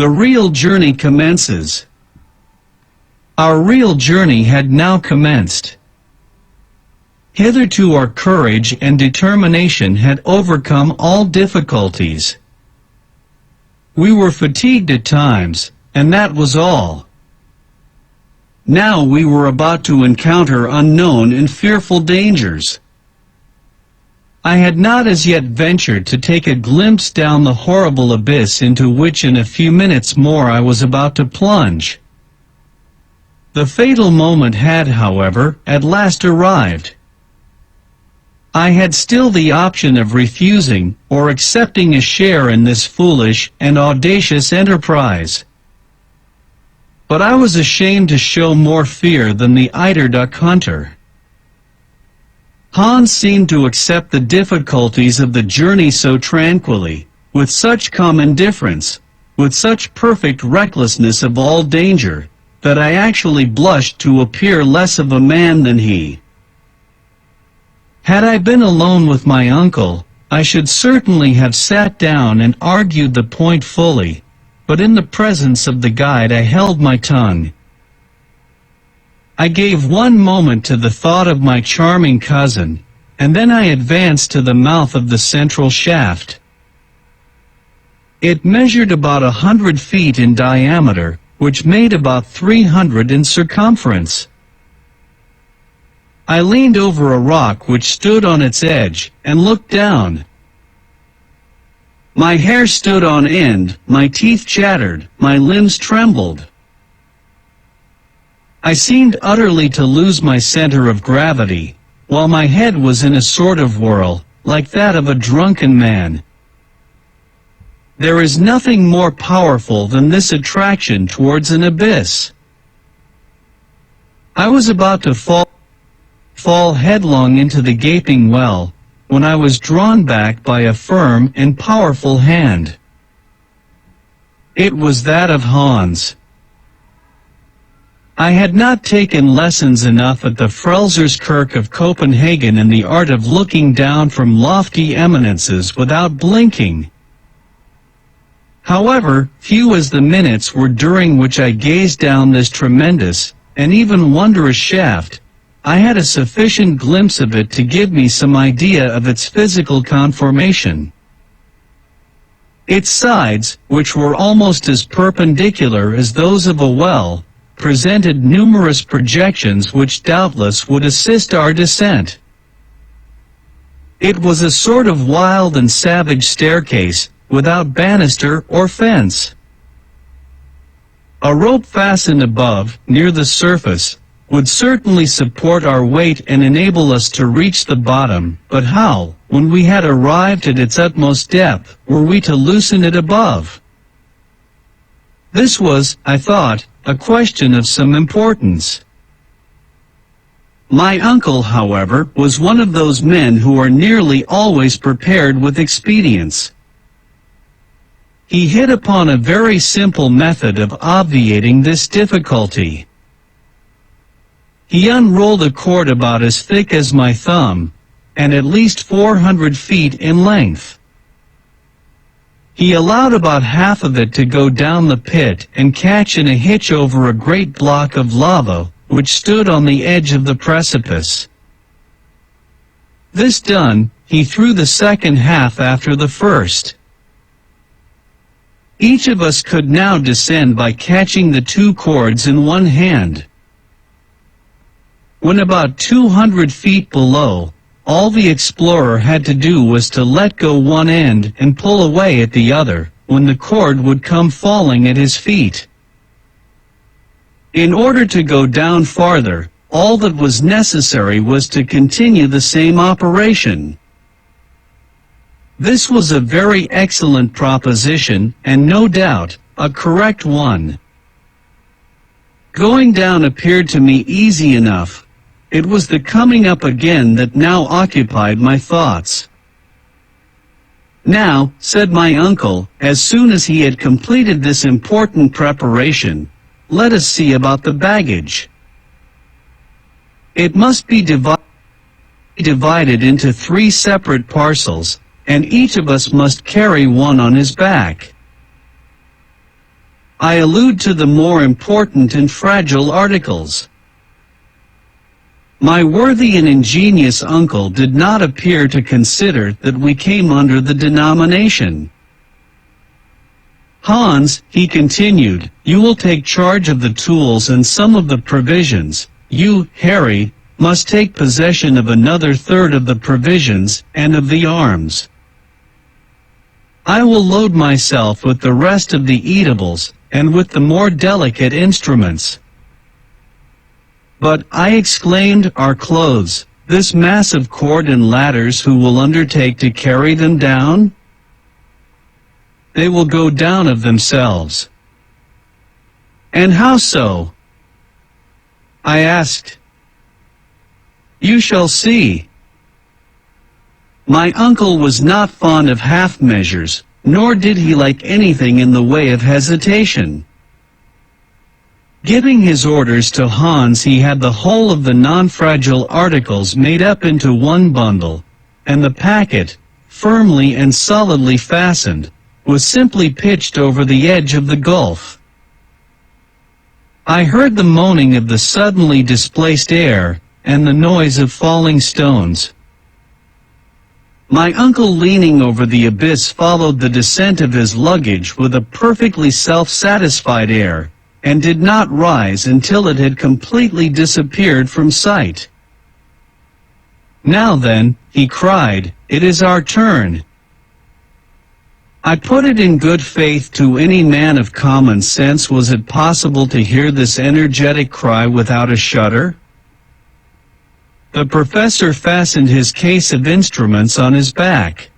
The real journey commences. Our real journey had now commenced. Hitherto our courage and determination had overcome all difficulties. We were fatigued at times, and that was all. Now we were about to encounter unknown and fearful dangers. I had not as yet ventured to take a glimpse down the horrible abyss into which in a few minutes more I was about to plunge. The fatal moment had, however, at last arrived. I had still the option of refusing or accepting a share in this foolish and audacious enterprise. But I was ashamed to show more fear than the eiderduck hunter. Hans seemed to accept the difficulties of the journey so tranquilly, with such calm indifference, with such perfect recklessness of all danger, that I actually blushed to appear less of a man than he. Had I been alone with my uncle, I should certainly have sat down and argued the point fully, but in the presence of the guide I held my tongue. I gave one moment to the thought of my charming cousin, and then I advanced to the mouth of the central shaft. It measured about 100 feet in diameter, which made about 300 in circumference. I leaned over a rock which stood on its edge, and looked down. My hair stood on end, my teeth chattered, my limbs trembled. I seemed utterly to lose my center of gravity, while my head was in a sort of whirl, like that of a drunken man. There is nothing more powerful than this attraction towards an abyss. I was about to fall headlong into the gaping well, when I was drawn back by a firm and powerful hand. It was that of Hans. I had not taken lessons enough at the Frelsers of Copenhagen in the art of looking down from lofty eminences without blinking. However, few as the minutes were during which I gazed down this tremendous, and even wondrous shaft, I had a sufficient glimpse of it to give me some idea of its physical conformation. Its sides, which were almost as perpendicular as those of a well, presented numerous projections which doubtless would assist our descent. It was a sort of wild and savage staircase, without banister or fence. A rope fastened above, near the surface, would certainly support our weight and enable us to reach the bottom, but how, when we had arrived at its utmost depth, were we to loosen it above? This was, I thought, a question of some importance. My uncle, however, was one of those men who are nearly always prepared with expedients. He hit upon a very simple method of obviating this difficulty. He unrolled a cord about as thick as my thumb, and at least 400 feet in length. He allowed about half of it to go down the pit and catch in a hitch over a great block of lava, which stood on the edge of the precipice. This done, he threw the second half after the first. Each of us could now descend by catching the two cords in one hand. When about 200 feet below, all the explorer had to do was to let go one end and pull away at the other, when the cord would come falling at his feet. In order to go down farther, all that was necessary was to continue the same operation. This was a very excellent proposition, and no doubt, a correct one. Going down appeared to me easy enough. It was the coming up again that now occupied my thoughts. "Now," said my uncle, as soon as he had completed this important preparation, "let us see about the baggage. It must be divided into 3 separate parcels, and each of us must carry one on his back. I allude to the more important and fragile articles. My worthy and ingenious uncle did not appear to consider that we came under the denomination. Hans, he continued, you will take charge of the tools and some of the provisions. You, Harry, must take possession of another third of the provisions and of the arms. I will load myself with the rest of the eatables, and with the more delicate instruments. But, I exclaimed, our clothes, this mass of cord and ladders, who will undertake to carry them down? They will go down of themselves. And how so? I asked. You shall see. My uncle was not fond of half measures, nor did he like anything in the way of hesitation. Giving his orders to Hans, he had the whole of the non-fragile articles made up into one bundle, and the packet, firmly and solidly fastened, was simply pitched over the edge of the gulf. I heard the moaning of the suddenly displaced air, and the noise of falling stones. My uncle, leaning over the abyss, followed the descent of his luggage with a perfectly self-satisfied air, and did not rise until it had completely disappeared from sight. Now then, he cried, it is our turn. I put it in good faith to any man of common sense, was it possible to hear this energetic cry without a shudder? The professor fastened his case of instruments on his back.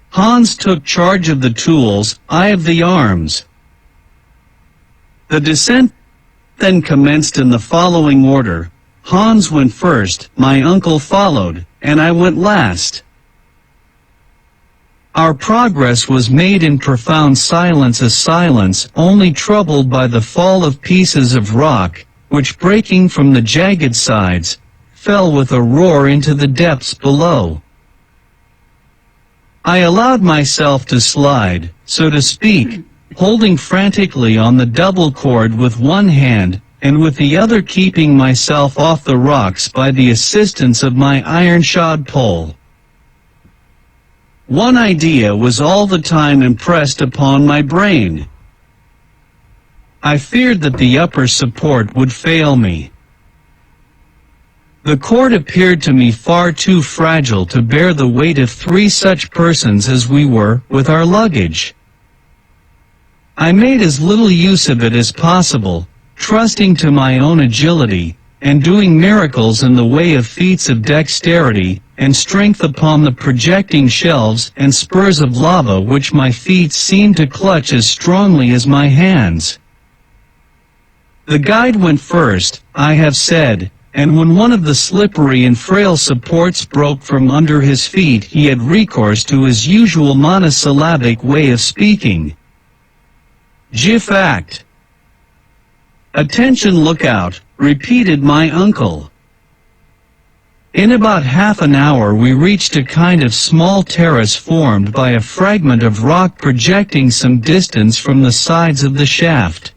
Hans took charge of the tools, I of the arms. The descent then commenced in the following order. Hans went first, my uncle followed, and I went last. Our progress was made in profound silence, a silence only troubled by the fall of pieces of rock, which, breaking from the jagged sides, fell with a roar into the depths below. I allowed myself to slide, so to speak, holding frantically on the double cord with one hand, and with the other keeping myself off the rocks by the assistance of my iron-shod pole. One idea was all the time impressed upon my brain. I feared that the upper support would fail me. The cord appeared to me far too fragile to bear the weight of 3 such persons as we were, with our luggage. I made as little use of it as possible, trusting to my own agility, and doing miracles in the way of feats of dexterity and strength upon the projecting shelves and spurs of lava which my feet seemed to clutch as strongly as my hands. The guide went first, I have said, and when one of the slippery and frail supports broke from under his feet, he had recourse to his usual monosyllabic way of speaking. "Jiff act." "Attention, look out," repeated my uncle. In about half an hour we reached a kind of small terrace formed by a fragment of rock projecting some distance from the sides of the shaft.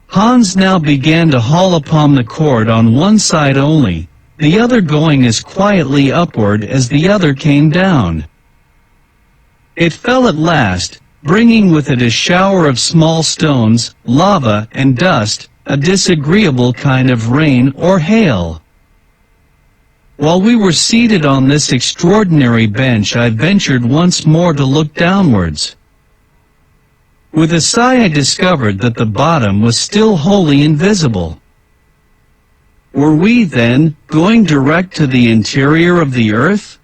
Hans now began to haul upon the cord on one side only, the other going as quietly upward as the other came down. It fell at last, bringing with it a shower of small stones, lava, and dust, a disagreeable kind of rain or hail. While we were seated on this extraordinary bench, I ventured once more to look downwards. With a sigh I discovered that the bottom was still wholly invisible. Were we, then, going direct to the interior of the earth?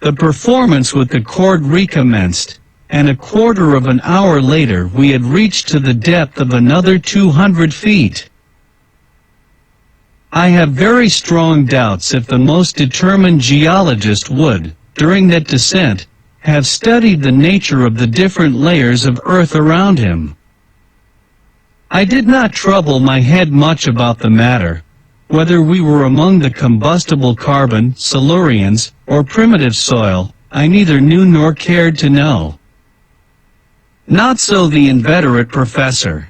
The performance with the cord recommenced, and a quarter of an hour later we had reached to the depth of another 200 feet. I have very strong doubts if the most determined geologist would, during that descent, have studied the nature of the different layers of earth around him. I did not trouble my head much about the matter, whether we were among the combustible carbon, Silurians, or primitive soil, I neither knew nor cared to know. Not so the inveterate professor.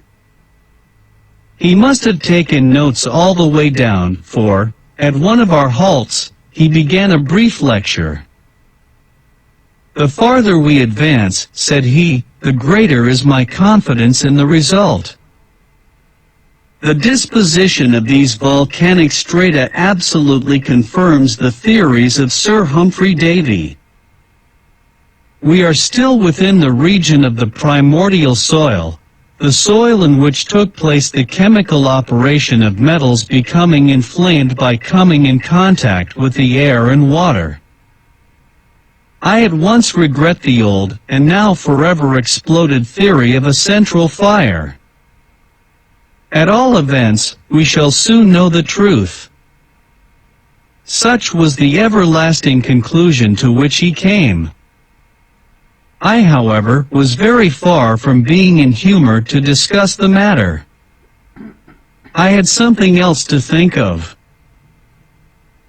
He must have taken notes all the way down, for, at one of our halts, he began a brief lecture. "The farther we advance," said he, "the greater is my confidence in the result. The disposition of these volcanic strata absolutely confirms the theories of Sir Humphrey Davy. We are still within the region of the primordial soil, the soil in which took place the chemical operation of metals becoming inflamed by coming in contact with the air and water. I at once regret the old, and now forever exploded theory of a central fire. At all events, we shall soon know the truth." Such was the everlasting conclusion to which he came. I, however, was very far from being in humor to discuss the matter. I had something else to think of.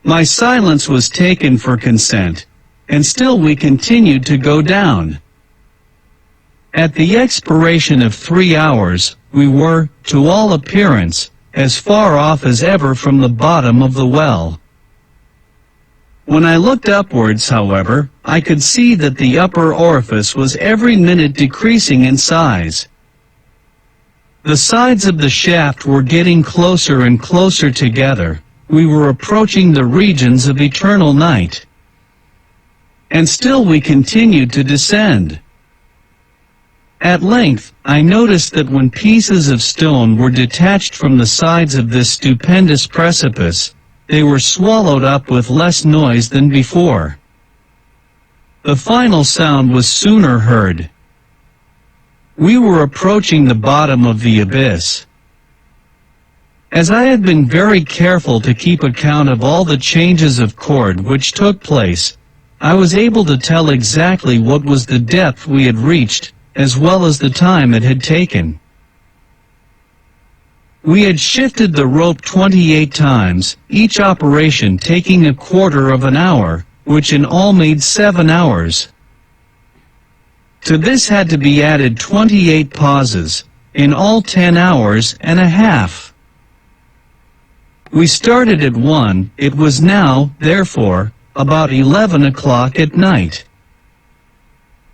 My silence was taken for consent, and still we continued to go down. At the expiration of 3 hours, we were, to all appearance, as far off as ever from the bottom of the well. When I looked upwards, however, I could see that the upper orifice was every minute decreasing in size. The sides of the shaft were getting closer and closer together. We were approaching the regions of eternal night. And still we continued to descend. At length, I noticed that when pieces of stone were detached from the sides of this stupendous precipice, they were swallowed up with less noise than before. The final sound was sooner heard. We were approaching the bottom of the abyss. As I had been very careful to keep account of all the changes of chord which took place, I was able to tell exactly what was the depth we had reached, as well as the time it had taken. We had shifted the rope 28 times, each operation taking a quarter of an hour, which in all made 7 hours. To this had to be added 28 pauses, in all 10 hours and a half. We started at 1, it was now, therefore, about 11 o'clock at night.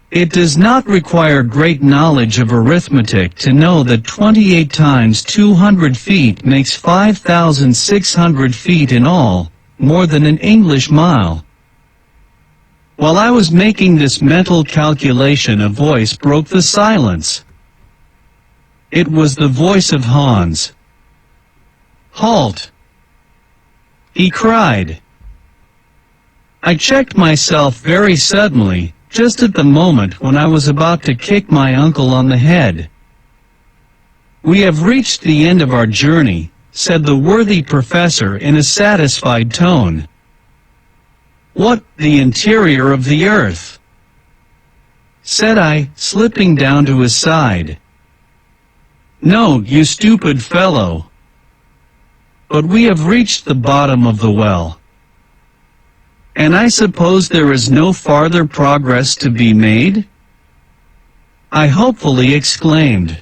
It does not require great knowledge of arithmetic to know that 28 times 200 feet makes 5,600 feet in all, more than an English mile. While I was making this mental calculation, a voice broke the silence. It was the voice of Hans. "Halt!" he cried. I checked myself very suddenly, just at the moment when I was about to kick my uncle on the head. "We have reached the end of our journey," said the worthy professor in a satisfied tone. "What, the interior of the earth?" said I, slipping down to his side. "No, you stupid fellow. But we have reached the bottom of the well. And I suppose there is no farther progress to be made?" I hopefully exclaimed.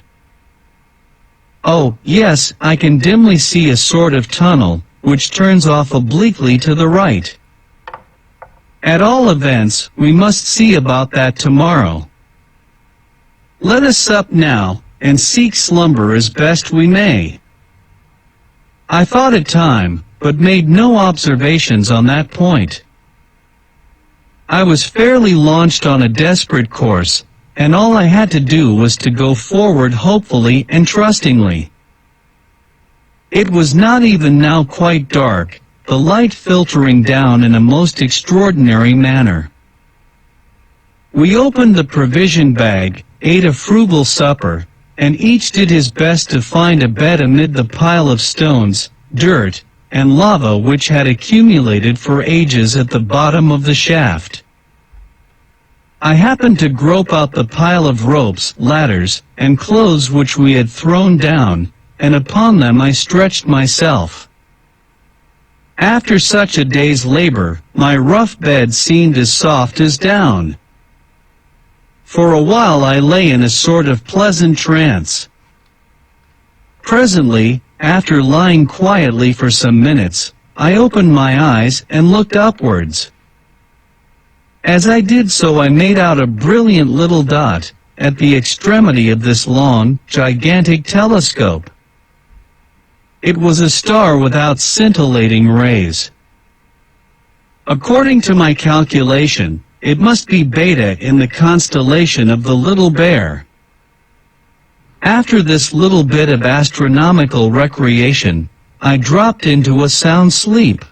"Oh, yes, I can dimly see a sort of tunnel, which turns off obliquely to the right. At all events, we must see about that tomorrow. Let us sup now, and seek slumber as best we may." I thought it time, but made no observations on that point. I was fairly launched on a desperate course, and all I had to do was to go forward hopefully and trustingly. It was not even now quite dark, the light filtering down in a most extraordinary manner. We opened the provision bag, ate a frugal supper, and each did his best to find a bed amid the pile of stones, dirt, and lava which had accumulated for ages at the bottom of the shaft. I happened to grope out the pile of ropes, ladders, and clothes which we had thrown down, and upon them I stretched myself. After such a day's labor, my rough bed seemed as soft as down. For a while I lay in a sort of pleasant trance. Presently, after lying quietly for some minutes, I opened my eyes and looked upwards. As I did so I made out a brilliant little dot at the extremity of this long, gigantic telescope. It was a star without scintillating rays. According to my calculation, it must be Beta in the constellation of the Little Bear. After this little bit of astronomical recreation, I dropped into a sound sleep.